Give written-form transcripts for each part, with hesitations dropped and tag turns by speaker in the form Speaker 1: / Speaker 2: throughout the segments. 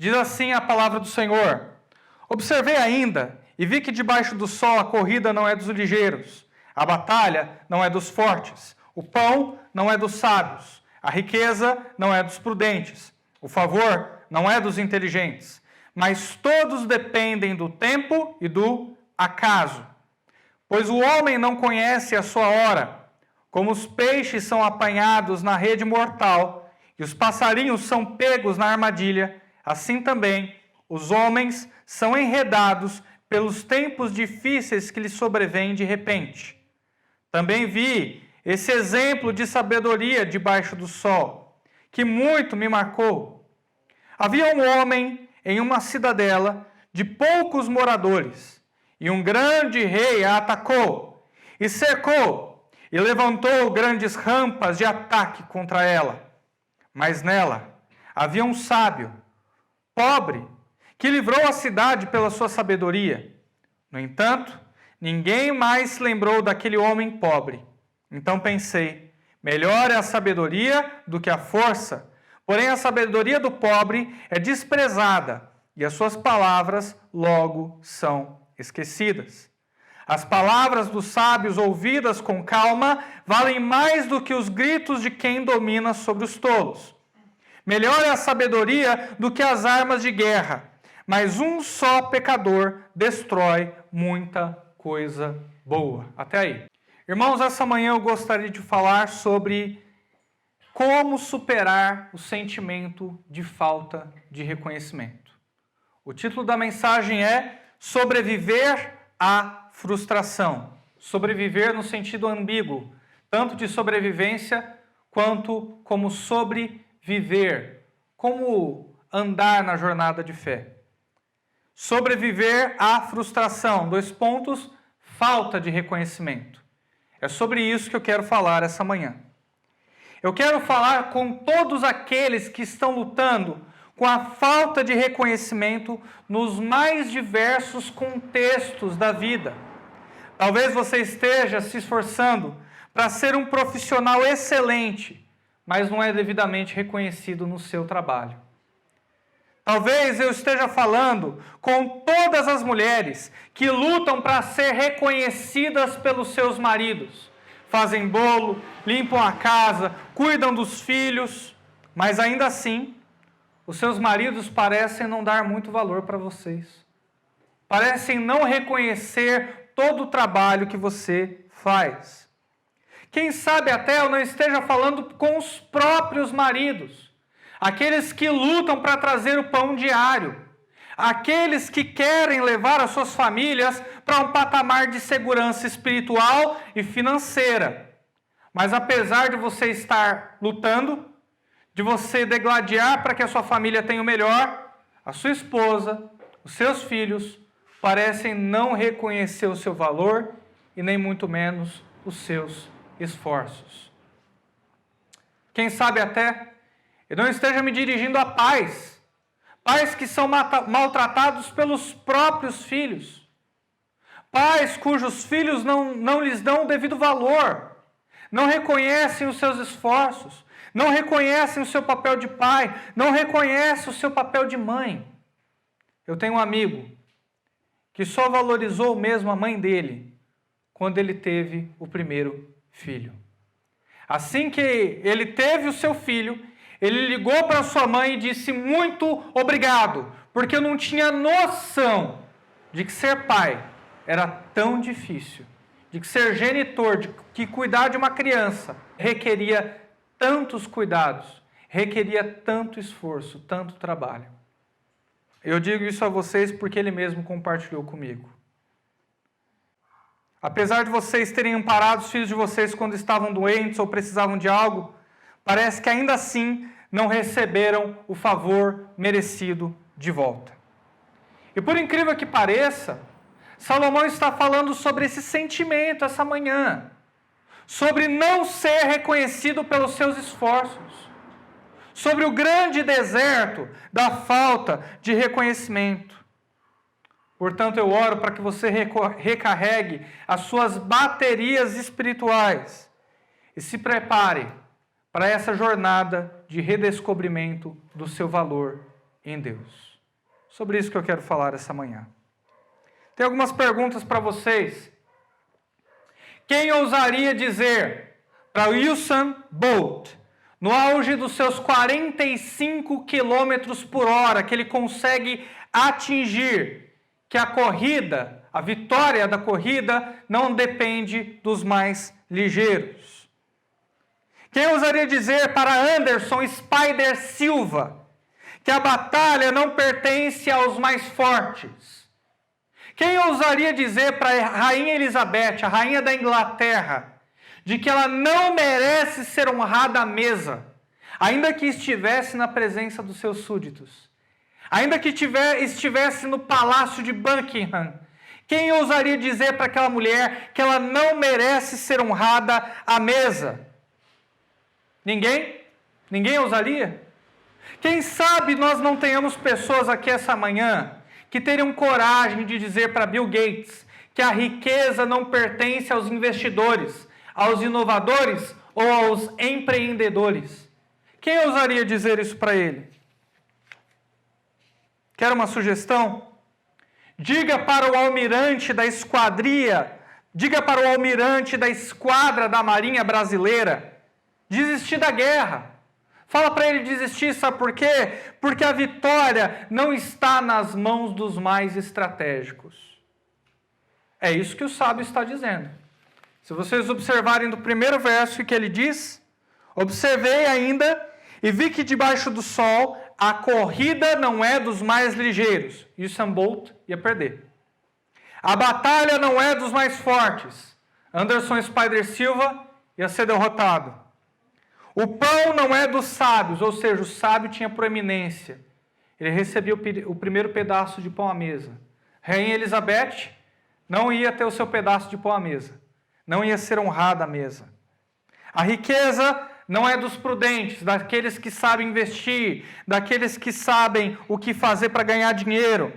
Speaker 1: Diz assim a palavra do Senhor: observei ainda e vi que debaixo do sol a corrida não é dos ligeiros, a batalha não é dos fortes, o pão não é dos sábios, a riqueza não é dos prudentes, o favor não é dos inteligentes, mas todos dependem do tempo e do acaso. Pois o homem não conhece a sua hora, como os peixes são apanhados na rede mortal e os passarinhos são pegos na armadilha, assim também os homens são enredados pelos tempos difíceis que lhes sobrevêm de repente. Também vi esse exemplo de sabedoria debaixo do sol, que muito me marcou. Havia um homem em uma cidadela de poucos moradores, e um grande rei a atacou, e cercou, e levantou grandes rampas de ataque contra ela. Mas nela havia um sábio, pobre, que livrou a cidade pela sua sabedoria. No entanto, ninguém mais se lembrou daquele homem pobre. Então pensei, melhor é a sabedoria do que a força. Porém, a sabedoria do pobre é desprezada, e as suas palavras logo são esquecidas. As palavras dos sábios ouvidas com calma valem mais do que os gritos de quem domina sobre os tolos. Melhor é a sabedoria do que as armas de guerra, mas um só pecador destrói muita coisa boa. Até aí. Irmãos, essa manhã eu gostaria de falar sobre como superar o sentimento de falta de reconhecimento. O título da mensagem é Sobreviver à frustração. Sobreviver no sentido ambíguo, tanto de sobrevivência quanto como sobreviver, como andar na jornada de fé. Sobreviver à frustração, 2 pontos, falta de reconhecimento. É sobre isso que eu quero falar essa manhã. Eu quero falar com todos aqueles que estão lutando com a falta de reconhecimento nos mais diversos contextos da vida. Talvez você esteja se esforçando para ser um profissional excelente, mas não é devidamente reconhecido no seu trabalho. Talvez eu esteja falando com todas as mulheres que lutam para ser reconhecidas pelos seus maridos. Fazem bolo, limpam a casa, cuidam dos filhos, mas ainda assim, os seus maridos parecem não dar muito valor para vocês. Parecem não reconhecer todo o trabalho que você faz. Quem sabe até eu não esteja falando com os próprios maridos. Aqueles que lutam para trazer o pão diário. Aqueles que querem levar as suas famílias para um patamar de segurança espiritual e financeira. Mas apesar de você estar lutando, de você degladiar para que a sua família tenha o melhor, a sua esposa, os seus filhos parecem não reconhecer o seu valor e nem muito menos os seus esforços. Quem sabe até eu não esteja me dirigindo a pais que são maltratados pelos próprios filhos, pais cujos filhos não lhes dão o devido valor, não reconhecem os seus esforços, não reconhecem o seu papel de pai, não reconhecem o seu papel de mãe. Eu tenho um amigo que só valorizou mesmo a mãe dele quando ele teve o primeiro filho. Assim que ele teve o seu filho, ele ligou para sua mãe e disse muito obrigado, porque eu não tinha noção de que ser pai era tão difícil, de que ser genitor, de que cuidar de uma criança requeria tantos cuidados, requeria tanto esforço, tanto trabalho. Eu digo isso a vocês porque ele mesmo compartilhou comigo. Apesar de vocês terem amparado os filhos de vocês quando estavam doentes ou precisavam de algo, parece que ainda assim não receberam o favor merecido de volta. E por incrível que pareça, Salomão está falando sobre esse sentimento essa manhã, sobre não ser reconhecido pelos seus esforços, sobre o grande deserto da falta de reconhecimento. Portanto, eu oro para que você recarregue as suas baterias espirituais e se prepare para essa jornada de redescobrimento do seu valor em Deus. Sobre isso que eu quero falar essa manhã. Tem algumas perguntas para vocês. Quem ousaria dizer para Usain Bolt, no auge dos seus 45 quilômetros por hora, que ele consegue atingir, que a corrida, a vitória da corrida, não depende dos mais ligeiros? Quem ousaria dizer para Anderson Spider Silva que a batalha não pertence aos mais fortes? Quem ousaria dizer para a Rainha Elizabeth, a Rainha da Inglaterra, de que ela não merece ser honrada à mesa, ainda que estivesse na presença dos seus súditos, ainda que estivesse no palácio de Buckingham? Quem ousaria dizer para aquela mulher que ela não merece ser honrada à mesa? Ninguém? Ninguém ousaria? Quem sabe nós não tenhamos pessoas aqui essa manhã que teriam coragem de dizer para Bill Gates que a riqueza não pertence aos investidores, aos inovadores ou aos empreendedores? Quem ousaria dizer isso para ele? Quer uma sugestão? Diga para o almirante da esquadria, diga para o almirante da esquadra da Marinha Brasileira desistir da guerra. Fala para ele desistir, sabe por quê? Porque a vitória não está nas mãos dos mais estratégicos. É isso que o sábio está dizendo. Se vocês observarem do primeiro verso que ele diz: observei ainda e vi que debaixo do sol a corrida não é dos mais ligeiros. E Usain Bolt ia perder. A batalha não é dos mais fortes. Anderson Spider Silva ia ser derrotado. O pão não é dos sábios, ou seja, o sábio tinha proeminência. Ele recebia o primeiro pedaço de pão à mesa. Rainha Elizabeth não ia ter o seu pedaço de pão à mesa. Não ia ser honrada à mesa. A riqueza não é dos prudentes, daqueles que sabem investir, daqueles que sabem o que fazer para ganhar dinheiro.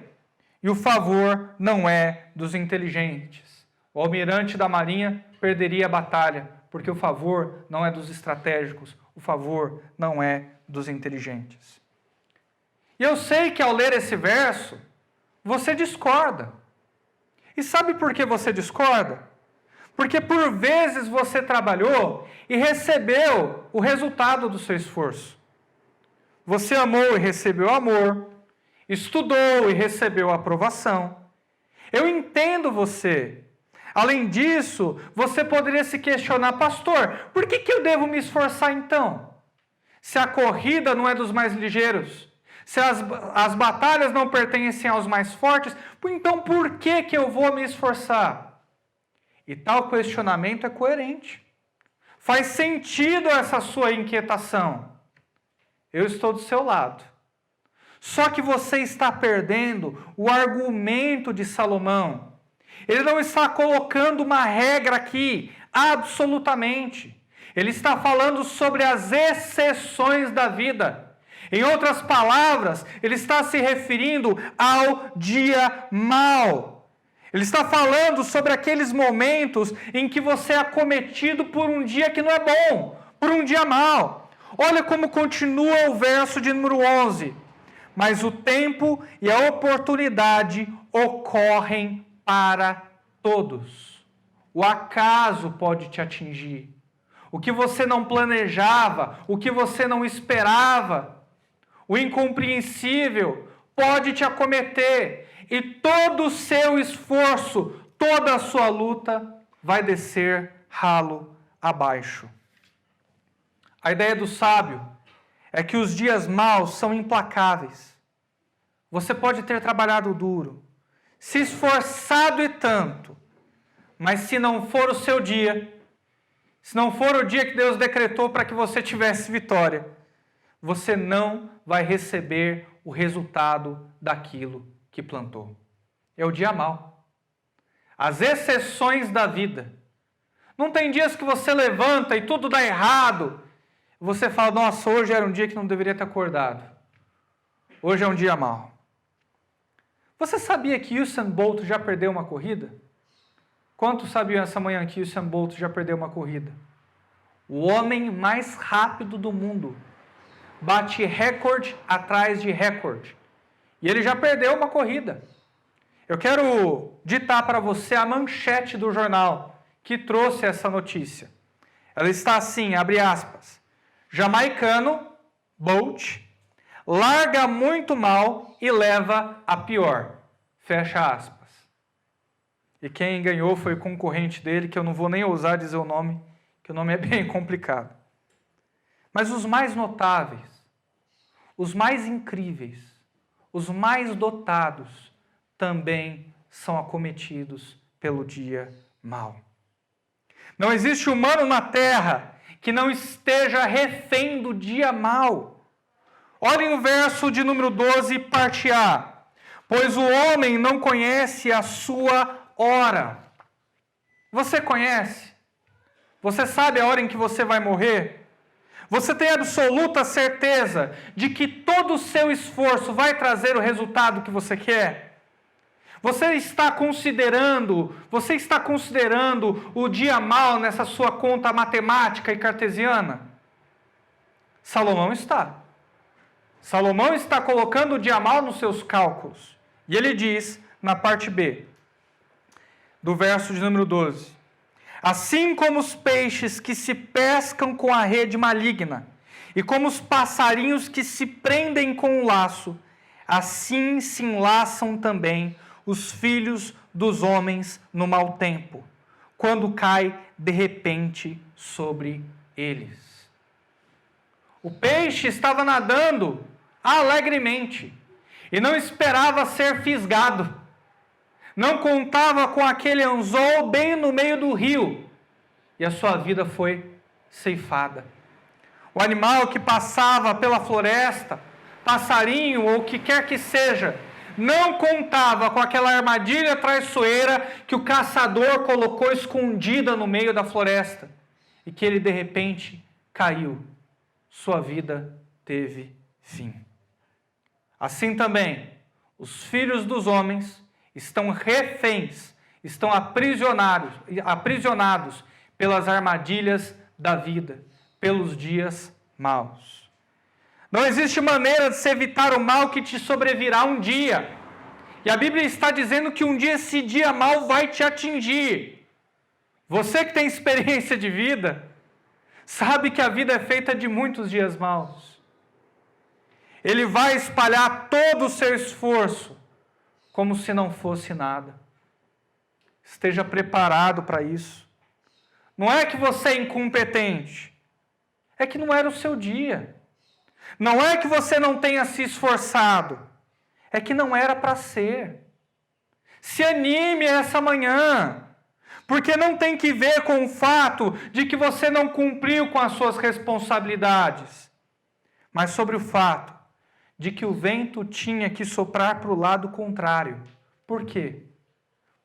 Speaker 1: E o favor não é dos inteligentes. O almirante da marinha perderia a batalha, porque o favor não é dos estratégicos, o favor não é dos inteligentes. E eu sei que ao ler esse verso, você discorda. E sabe por que você discorda? Porque por vezes você trabalhou e recebeu o resultado do seu esforço. Você amou e recebeu amor, estudou e recebeu aprovação. Eu entendo você. Além disso, você poderia se questionar: pastor, por que eu devo me esforçar então? Se a corrida não é dos mais ligeiros, se as batalhas não pertencem aos mais fortes, então por que eu vou me esforçar? E tal questionamento é coerente. Faz sentido essa sua inquietação. Eu estou do seu lado. Só que você está perdendo o argumento de Salomão. Ele não está colocando uma regra aqui, absolutamente. Ele está falando sobre as exceções da vida. Em outras palavras, ele está se referindo ao dia mau. Ele está falando sobre aqueles momentos em que você é acometido por um dia que não é bom, por um dia mau. Olha como continua o verso de número 11. Mas o tempo e a oportunidade ocorrem para todos. O acaso pode te atingir. O que você não planejava, o que você não esperava, o incompreensível pode te acometer. E todo o seu esforço, toda a sua luta vai descer ralo abaixo. A ideia do sábio é que os dias maus são implacáveis. Você pode ter trabalhado duro, se esforçado e tanto, mas se não for o seu dia, se não for o dia que Deus decretou para que você tivesse vitória, você não vai receber o resultado daquilo que plantou. É o dia mau. As exceções da vida. Não tem dias que você levanta e tudo dá errado. Você fala: nossa, hoje era um dia que não deveria ter acordado. Hoje é um dia mau. Você sabia que Usain Bolt já perdeu uma corrida? Quantos sabiam essa manhã que Usain Bolt já perdeu uma corrida? O homem mais rápido do mundo. Bate recorde atrás de recorde. E ele já perdeu uma corrida. Eu quero ditar para você a manchete do jornal que trouxe essa notícia. Ela está assim, abre aspas. Jamaicano, Bolt, larga muito mal e leva a pior. Fecha aspas. E quem ganhou foi o concorrente dele, que eu não vou nem ousar dizer o nome, que o nome é bem complicado. Mas os mais notáveis, os mais incríveis, os mais dotados também são acometidos pelo dia mau. Não existe humano na terra que não esteja refém do dia mau. Olhem o verso de número 12, parte A. Pois o homem não conhece a sua hora. Você conhece? Você sabe a hora em que você vai morrer? Você tem absoluta certeza de que todo o seu esforço vai trazer o resultado que você quer? Você está considerando o dia mau nessa sua conta matemática e cartesiana? Salomão está. Salomão está colocando o dia mau nos seus cálculos. E ele diz, na parte B, do verso de número 12, assim como os peixes que se pescam com a rede maligna, e como os passarinhos que se prendem com o laço, assim se enlaçam também os filhos dos homens no mau tempo, quando cai de repente sobre eles. O peixe estava nadando alegremente e não esperava ser fisgado. Não contava com aquele anzol bem no meio do rio e a sua vida foi ceifada. O animal que passava pela floresta, passarinho ou o que quer que seja, não contava com aquela armadilha traiçoeira que o caçador colocou escondida no meio da floresta e que ele de repente caiu. Sua vida teve fim. Assim também, os filhos dos homens estão reféns, estão aprisionados pelas armadilhas da vida, pelos dias maus. Não existe maneira de se evitar o mal que te sobrevirá um dia. E a Bíblia está dizendo que um dia esse dia mau vai te atingir. Você que tem experiência de vida, sabe que a vida é feita de muitos dias maus. Ele vai espalhar todo o seu esforço como se não fosse nada. Esteja preparado para isso. Não é que você é incompetente, é que não era o seu dia. Não é que você não tenha se esforçado, é que não era para ser. Se anime essa manhã, porque não tem que ver com o fato de que você não cumpriu com as suas responsabilidades, mas sobre o fato de que o vento tinha que soprar para o lado contrário. Por quê?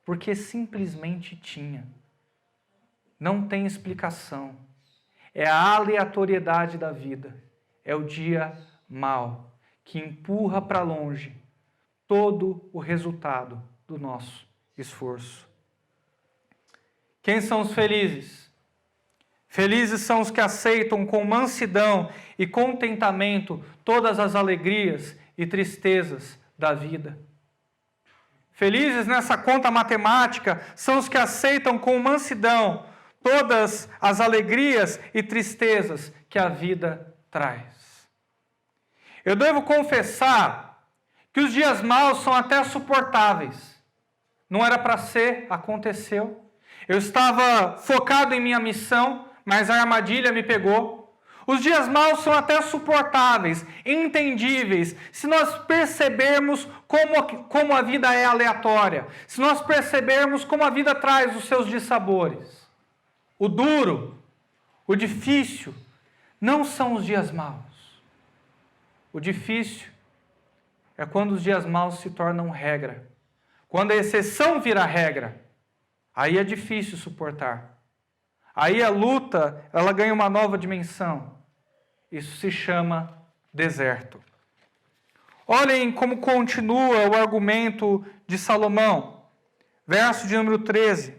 Speaker 1: Porque simplesmente tinha. Não tem explicação. É a aleatoriedade da vida. É o dia mau que empurra para longe todo o resultado do nosso esforço. Quem são os felizes? Felizes são os que aceitam com mansidão e contentamento todas as alegrias e tristezas da vida. Felizes nessa conta matemática são os que aceitam com mansidão todas as alegrias e tristezas que a vida traz. Eu devo confessar que os dias maus são até suportáveis. Não era para ser, aconteceu. Eu estava focado em minha missão, mas a armadilha me pegou. Os dias maus são até suportáveis, entendíveis, se nós percebermos como a vida é aleatória, se nós percebermos como a vida traz os seus dissabores. O duro, o difícil, não são os dias maus. O difícil é quando os dias maus se tornam regra. Quando a exceção vira regra, aí é difícil suportar. Aí a luta, ela ganha uma nova dimensão. Isso se chama deserto. Olhem como continua o argumento de Salomão. Verso de número 13.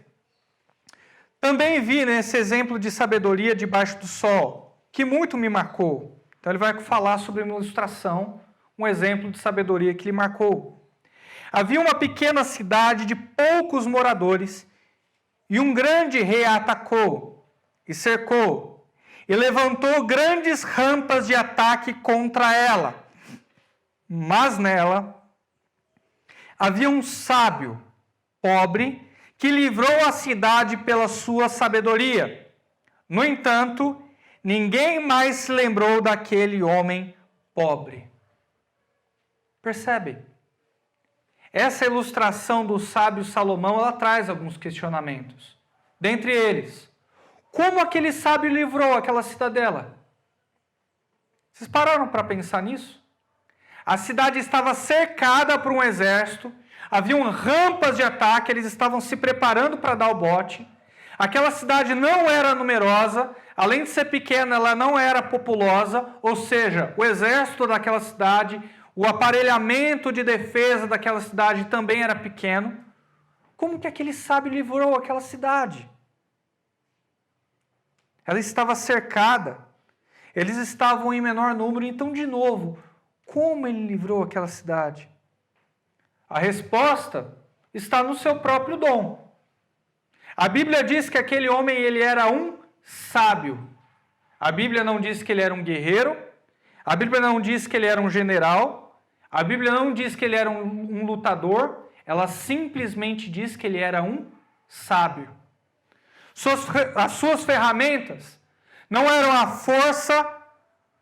Speaker 1: Também vi nesse exemplo de sabedoria debaixo do sol, que muito me marcou. Então ele vai falar sobre uma ilustração, um exemplo de sabedoria que lhe marcou. Havia uma pequena cidade de poucos moradores, e um grande rei a atacou e cercou, e levantou grandes rampas de ataque contra ela. Mas nela havia um sábio, pobre, que livrou a cidade pela sua sabedoria. No entanto, ninguém mais se lembrou daquele homem pobre. Percebe? Essa ilustração do sábio Salomão, ela traz alguns questionamentos. Dentre eles, como aquele sábio livrou aquela cidadela? Vocês pararam para pensar nisso? A cidade estava cercada por um exército, haviam rampas de ataque, eles estavam se preparando para dar o bote. Aquela cidade não era numerosa, além de ser pequena, ela não era populosa, ou seja, o exército daquela cidade, o aparelhamento de defesa daquela cidade também era pequeno. Como que aquele sábio livrou aquela cidade? Ela estava cercada, eles estavam em menor número, então, de novo, como ele livrou aquela cidade? A resposta está no seu próprio dom. A Bíblia diz que aquele homem ele era um sábio. A Bíblia não diz que ele era um guerreiro, a Bíblia não diz que ele era um general, a Bíblia não diz que ele era um lutador, ela simplesmente diz que ele era um sábio. As suas ferramentas não eram a força,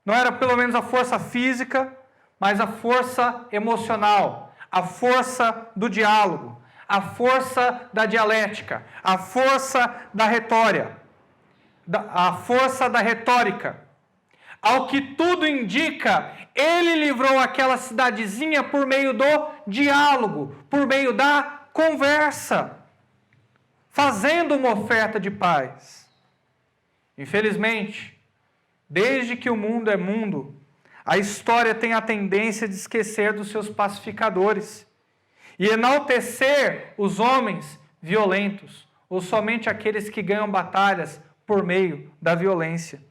Speaker 1: não era pelo menos a força física, mas a força emocional, a força do diálogo, a força da dialética, a força da retórica, a força da retórica. Ao que tudo indica, ele livrou aquela cidadezinha por meio do diálogo, por meio da conversa, fazendo uma oferta de paz. Infelizmente, desde que o mundo é mundo, a história tem a tendência de esquecer dos seus pacificadores e enaltecer os homens violentos, ou somente aqueles que ganham batalhas por meio da violência.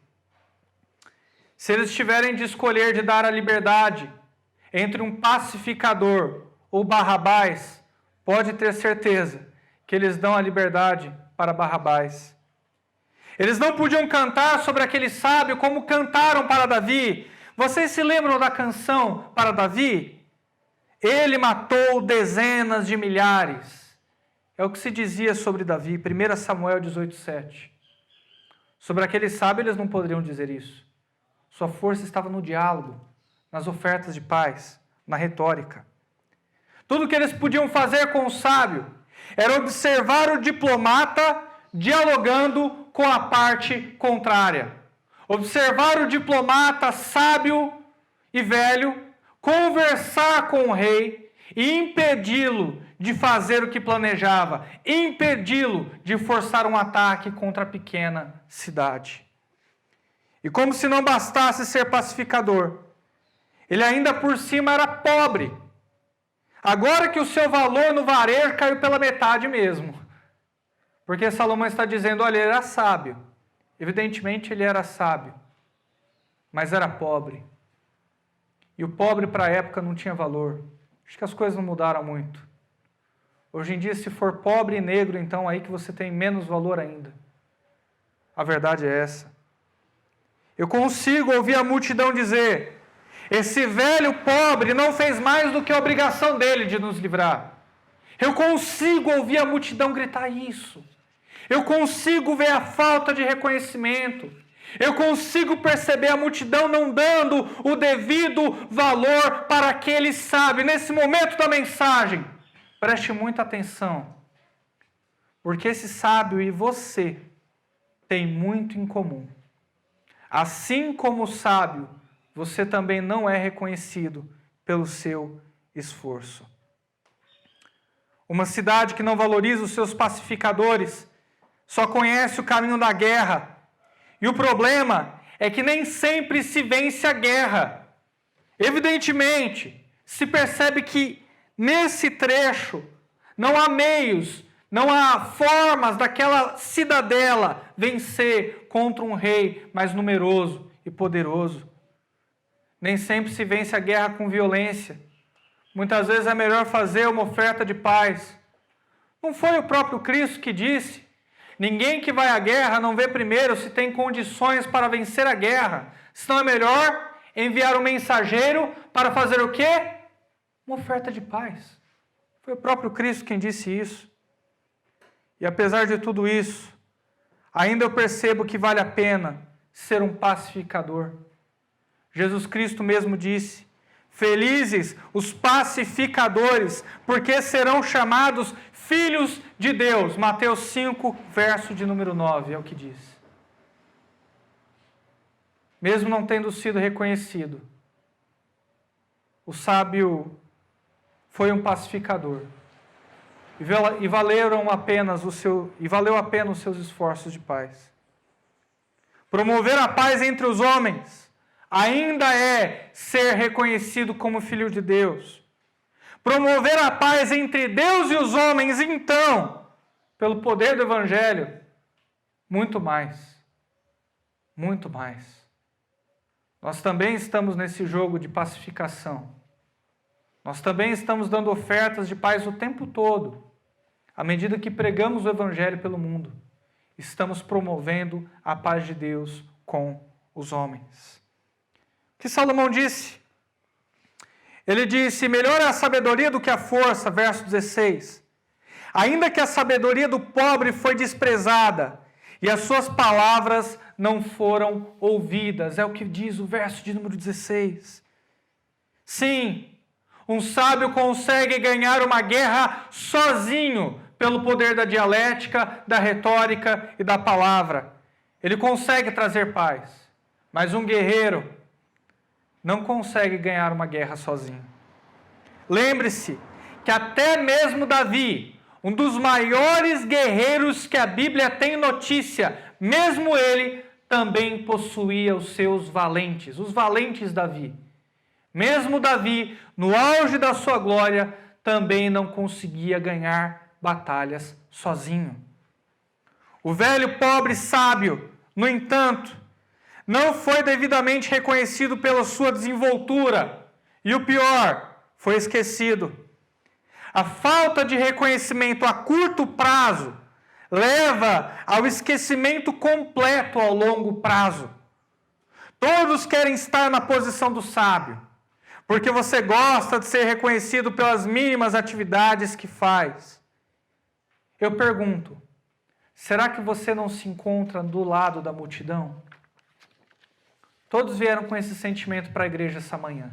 Speaker 1: Se eles tiverem de escolher de dar a liberdade entre um pacificador ou Barrabás, pode ter certeza que eles dão a liberdade para Barrabás. Eles não podiam cantar sobre aquele sábio como cantaram para Davi. Vocês se lembram da canção para Davi? Ele matou dezenas de milhares. É o que se dizia sobre Davi, 1 Samuel 18:7. Sobre aquele sábio eles não poderiam dizer isso. Sua força estava no diálogo, nas ofertas de paz, na retórica. Tudo que eles podiam fazer com o sábio era observar o diplomata dialogando com a parte contrária. Observar o diplomata sábio e velho conversar com o rei e impedi-lo de fazer o que planejava, impedi-lo de forçar um ataque contra a pequena cidade. E como se não bastasse ser pacificador, ele ainda por cima era pobre. Agora que o seu valor no varejo caiu pela metade mesmo. Porque Salomão está dizendo, olha, ele era sábio. Evidentemente ele era sábio, mas era pobre. E o pobre para a época não tinha valor. Acho que as coisas não mudaram muito. Hoje em dia, se for pobre e negro, então aí que você tem menos valor ainda. A verdade é essa. Eu consigo ouvir a multidão dizer, esse velho pobre não fez mais do que a obrigação dele de nos livrar. Eu consigo ouvir a multidão gritar isso. Eu consigo ver a falta de reconhecimento. Eu consigo perceber a multidão não dando o devido valor para aquele sábio. Nesse momento da mensagem, preste muita atenção. Porque esse sábio e você têm muito em comum. Assim como o sábio, você também não é reconhecido pelo seu esforço. Uma cidade que não valoriza os seus pacificadores só conhece o caminho da guerra. E o problema é que nem sempre se vence a guerra. Evidentemente, se percebe que nesse trecho não há meios, não há formas daquela cidadela vencer contra um rei mais numeroso e poderoso. Nem sempre se vence a guerra com violência. Muitas vezes é melhor fazer uma oferta de paz. Não foi o próprio Cristo que disse: ninguém que vai à guerra não vê primeiro se tem condições para vencer a guerra. Senão é melhor enviar um mensageiro para fazer o quê? Uma oferta de paz. Foi o próprio Cristo quem disse isso. E apesar de tudo isso, ainda eu percebo que vale a pena ser um pacificador. Jesus Cristo mesmo disse: felizes os pacificadores, porque serão chamados filhos de Deus. Mateus 5, verso de número 9, é o que diz. Mesmo não tendo sido reconhecido, o sábio foi um pacificador. E valeu apenas os seus esforços de paz. Promover a paz entre os homens ainda é ser reconhecido como filho de Deus. Promover a paz entre Deus e os homens, então, pelo poder do Evangelho, muito mais. Muito mais. Nós também estamos nesse jogo de pacificação. Nós também estamos dando ofertas de paz o tempo todo. À medida que pregamos o Evangelho pelo mundo, estamos promovendo a paz de Deus com os homens. O que Salomão disse? Ele disse: melhor é a sabedoria do que a força, verso 16. Ainda que a sabedoria do pobre foi desprezada, e as suas palavras não foram ouvidas. É o que diz o verso de número 16. Sim, um sábio consegue ganhar uma guerra sozinho, pelo poder da dialética, da retórica e da palavra. Ele consegue trazer paz. Mas um guerreiro não consegue ganhar uma guerra sozinho. Lembre-se que até mesmo Davi, um dos maiores guerreiros que a Bíblia tem notícia, mesmo ele também possuía os seus valentes, os valentes Davi. Mesmo Davi, no auge da sua glória, também não conseguia ganhar batalhas sozinho. O velho pobre sábio, no entanto, não foi devidamente reconhecido pela sua desenvoltura. E o pior, foi esquecido. A falta de reconhecimento a curto prazo leva ao esquecimento completo ao longo prazo. Todos querem estar na posição do sábio, porque você gosta de ser reconhecido pelas mínimas atividades que faz. Eu pergunto, será que você não se encontra do lado da multidão? Todos vieram com esse sentimento para a igreja essa manhã.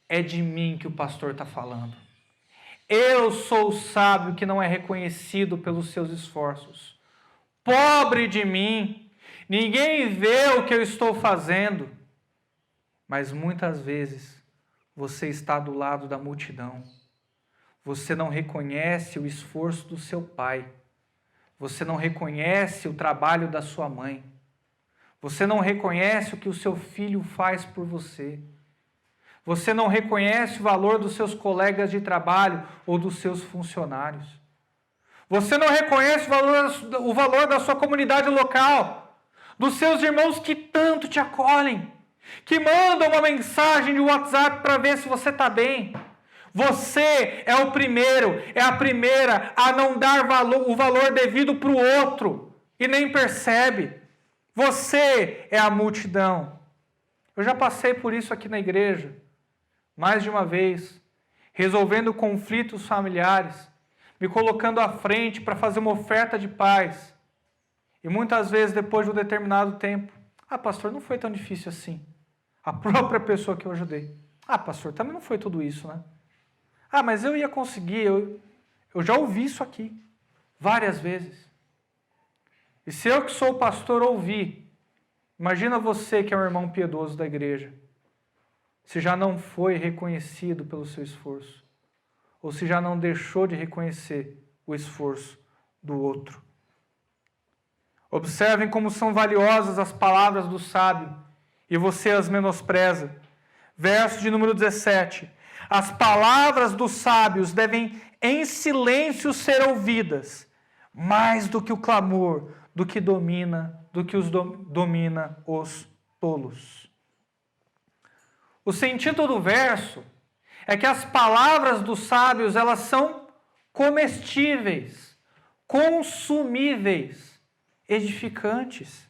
Speaker 1: É de mim que o pastor está falando. Eu sou o sábio que não é reconhecido pelos seus esforços. Pobre de mim, ninguém vê o que eu estou fazendo. Mas muitas vezes você está do lado da multidão. Você não reconhece o esforço do seu pai. Você não reconhece o trabalho da sua mãe. Você não reconhece o que o seu filho faz por você. Você não reconhece o valor dos seus colegas de trabalho ou dos seus funcionários. Você não reconhece o valor da sua comunidade local, dos seus irmãos que tanto te acolhem, que mandam uma mensagem de WhatsApp para ver se você está bem. Você é o primeiro, é a primeira a não dar o valor devido para o outro e nem percebe. Você é a multidão. Eu já passei por isso aqui na igreja, mais de uma vez, resolvendo conflitos familiares, me colocando à frente para fazer uma oferta de paz. E muitas vezes, depois de um determinado tempo, pastor, não foi tão difícil assim. A própria pessoa que eu ajudei. Pastor, também não foi tudo isso, né? Mas eu ia conseguir, eu já ouvi isso aqui, várias vezes. E se eu que sou o pastor ouvir, imagina você que é um irmão piedoso da igreja, se já não foi reconhecido pelo seu esforço, ou se já não deixou de reconhecer o esforço do outro. Observem como são valiosas as palavras do sábio, e você as menospreza. Verso de número 17. As palavras dos sábios devem em silêncio ser ouvidas, mais do que o clamor, do que domina os tolos. O sentido do verso é que as palavras dos sábios, elas são comestíveis, consumíveis, edificantes,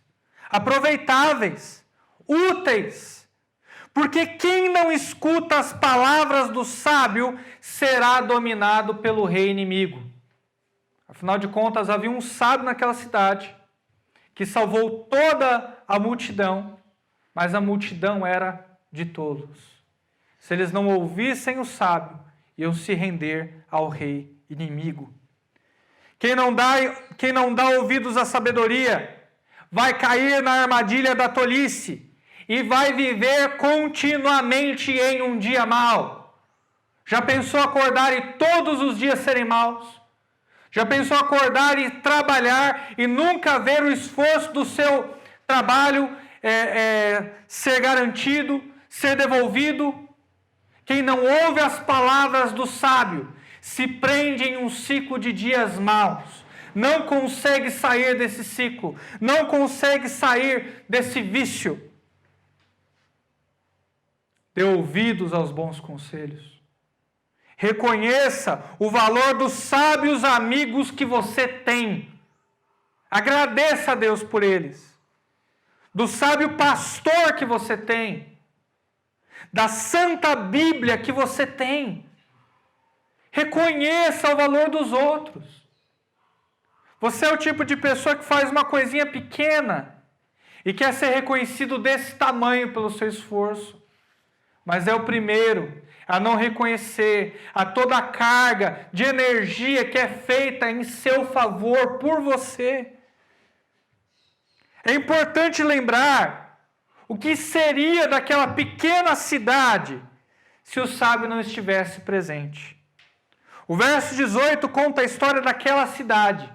Speaker 1: aproveitáveis, úteis. Porque quem não escuta as palavras do sábio será dominado pelo rei inimigo. Afinal de contas, havia um sábio naquela cidade que salvou toda a multidão, mas a multidão era de tolos. Se eles não ouvissem o sábio, iam se render ao rei inimigo. Quem não dá ouvidos à sabedoria vai cair na armadilha da tolice e vai viver continuamente em um dia mau. Já pensou acordar e todos os dias serem maus? Já pensou acordar e trabalhar e nunca ver o esforço do seu trabalho ser garantido, ser devolvido? Quem não ouve as palavras do sábio se prende em um ciclo de dias maus. Não consegue sair desse ciclo. Não consegue sair desse vício. Dê ouvidos aos bons conselhos. Reconheça o valor dos sábios amigos que você tem. Agradeça a Deus por eles. Do sábio pastor que você tem. Da Santa Bíblia que você tem. Reconheça o valor dos outros. Você é o tipo de pessoa que faz uma coisinha pequena e quer ser reconhecido desse tamanho pelo seu esforço. Mas é o primeiro a não reconhecer a toda a carga de energia que é feita em seu favor por você. É importante lembrar o que seria daquela pequena cidade se o sábio não estivesse presente. O verso 18 conta a história daquela cidade,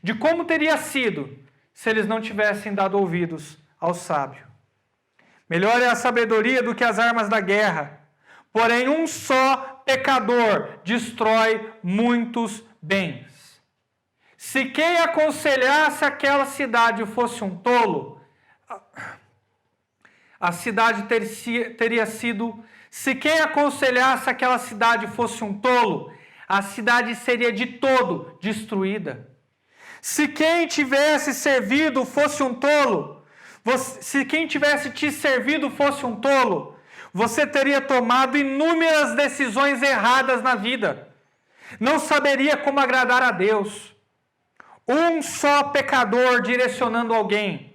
Speaker 1: de como teria sido se eles não tivessem dado ouvidos ao sábio. Melhor é a sabedoria do que as armas da guerra, porém um só pecador destrói muitos bens. Se quem aconselhasse aquela cidade fosse um tolo, a cidade teria sido... Se quem aconselhasse aquela cidade fosse um tolo, a cidade seria de todo destruída. Se quem tivesse servido fosse um tolo, se quem tivesse te servido fosse um tolo, você teria tomado inúmeras decisões erradas na vida. Não saberia como agradar a Deus. Um só pecador direcionando alguém.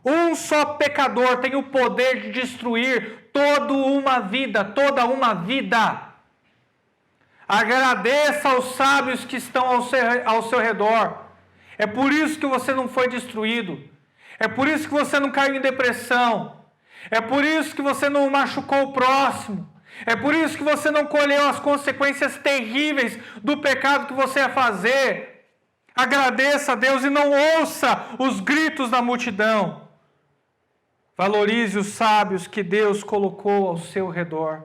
Speaker 1: Um só pecador tem o poder de destruir toda uma vida. Agradeça aos sábios que estão ao seu redor. É por isso que você não foi destruído. É por isso que você não caiu em depressão. É por isso que você não machucou o próximo. É por isso que você não colheu as consequências terríveis do pecado que você ia fazer. Agradeça a Deus e não ouça os gritos da multidão. Valorize os sábios que Deus colocou ao seu redor.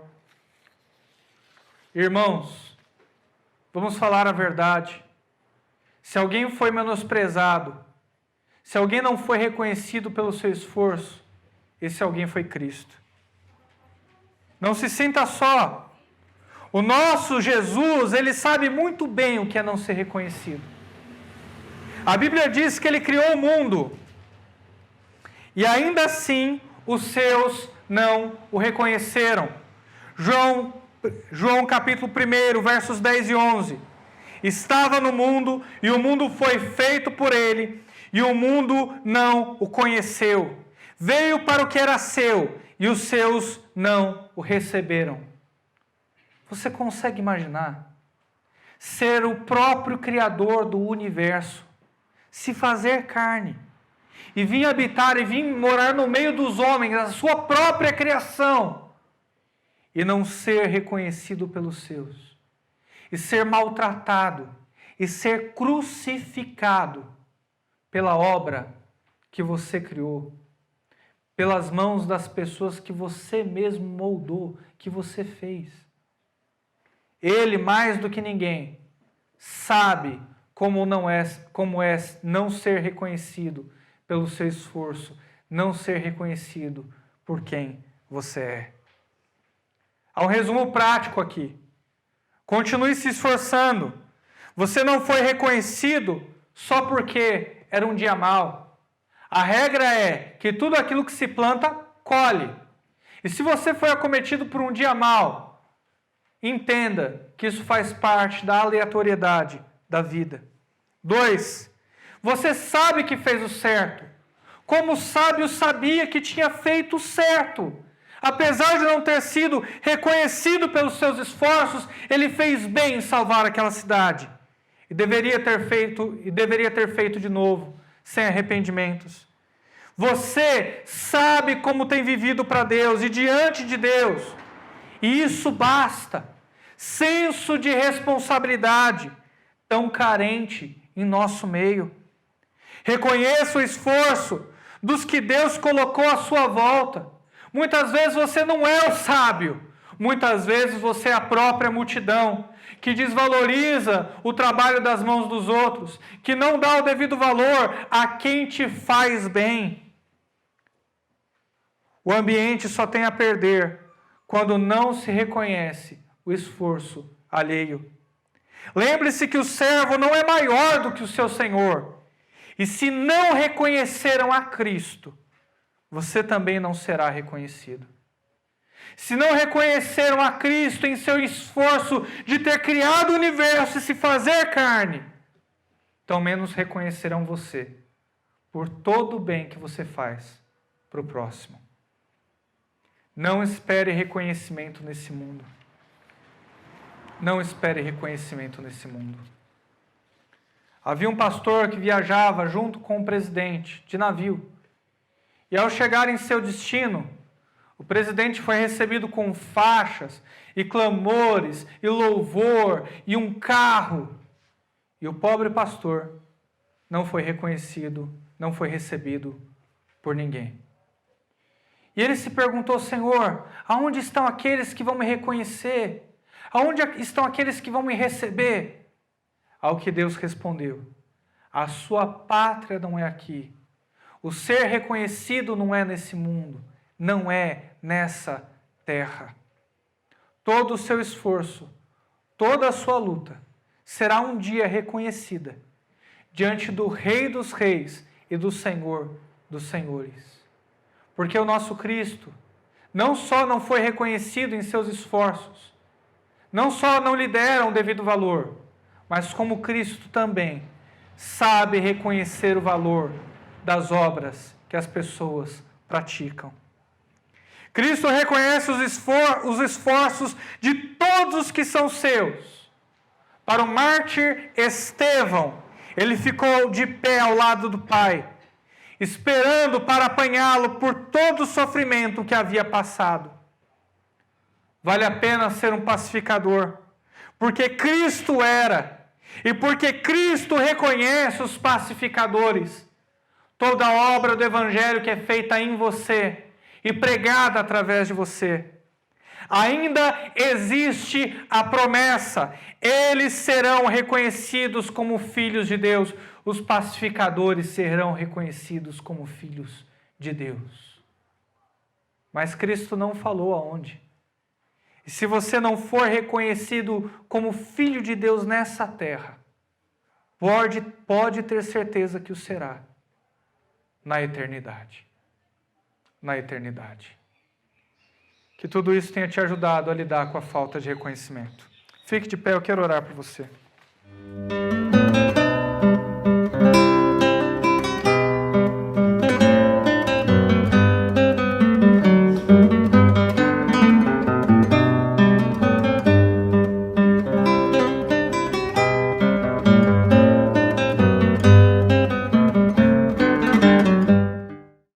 Speaker 1: Irmãos, vamos falar a verdade. Se alguém foi menosprezado, se alguém não foi reconhecido pelo seu esforço, esse alguém foi Cristo. Não se sinta só. O nosso Jesus, ele sabe muito bem o que é não ser reconhecido. A Bíblia diz que ele criou o mundo e ainda assim os seus não o reconheceram. João capítulo 1, versos 10 e 11. Estava no mundo e o mundo foi feito por ele e o mundo não o conheceu. Veio para o que era seu e os seus não o receberam. Você consegue imaginar? Ser o próprio Criador do universo, se fazer carne e vir habitar e vir morar no meio dos homens, a sua própria criação, e não ser reconhecido pelos seus, e ser maltratado, e ser crucificado pela obra que você criou, pelas mãos das pessoas que você mesmo moldou, que você fez. Ele, mais do que ninguém, sabe como é não ser reconhecido pelo seu esforço, não ser reconhecido por quem você é. Há um resumo prático aqui. Continue se esforçando. Você não foi reconhecido só porque era um dia mau. A regra é que tudo aquilo que se planta, colhe. E se você foi acometido por um dia mau, entenda que isso faz parte da aleatoriedade da vida. 2. Você sabe que fez o certo. Como o sábio sabia que tinha feito o certo. Apesar de não ter sido reconhecido pelos seus esforços, ele fez bem em salvar aquela cidade. E deveria ter feito de novo, sem arrependimentos. Você sabe como tem vivido para Deus e diante de Deus. E isso basta. Senso de responsabilidade, tão carente em nosso meio. Reconheça o esforço dos que Deus colocou à sua volta. Muitas vezes você não é o sábio. Muitas vezes você é a própria multidão, que desvaloriza o trabalho das mãos dos outros, que não dá o devido valor a quem te faz bem. O ambiente só tem a perder quando não se reconhece o esforço alheio. Lembre-se que o servo não é maior do que o seu senhor. E se não reconheceram a Cristo, você também não será reconhecido. Se não reconheceram a Cristo em seu esforço de ter criado o universo e se fazer carne, então menos reconhecerão você por todo o bem que você faz para o próximo. Não espere reconhecimento nesse mundo. Não espere reconhecimento nesse mundo. Havia um pastor que viajava junto com o presidente de navio. E ao chegar em seu destino, o presidente foi recebido com faixas e clamores e louvor e um carro. E o pobre pastor não foi reconhecido, não foi recebido por ninguém. E ele se perguntou: Senhor, aonde estão aqueles que vão me reconhecer? Aonde estão aqueles que vão me receber? Ao que Deus respondeu: a sua pátria não é aqui. O ser reconhecido não é nesse mundo, não é nessa terra. Todo o seu esforço, toda a sua luta será um dia reconhecida diante do Rei dos Reis e do Senhor dos Senhores. Porque o nosso Cristo não só não foi reconhecido em seus esforços, não só não lhe deram o devido valor, mas como Cristo também sabe reconhecer o valor das obras que as pessoas praticam. Cristo reconhece os esforços de todos os que são seus. Para o mártir Estevão, ele ficou de pé ao lado do Pai, esperando para apanhá-lo por todo o sofrimento que havia passado. Vale a pena ser um pacificador, porque Cristo era, e porque Cristo reconhece os pacificadores. Toda a obra do Evangelho que é feita em você e pregada através de você. Ainda existe a promessa: eles serão reconhecidos como filhos de Deus. Os pacificadores serão reconhecidos como filhos de Deus. Mas Cristo não falou aonde. E se você não for reconhecido como filho de Deus nessa terra, pode ter certeza que o será na eternidade. Na eternidade. Que tudo isso tenha te ajudado a lidar com a falta de reconhecimento. Fique de pé, eu quero orar por você.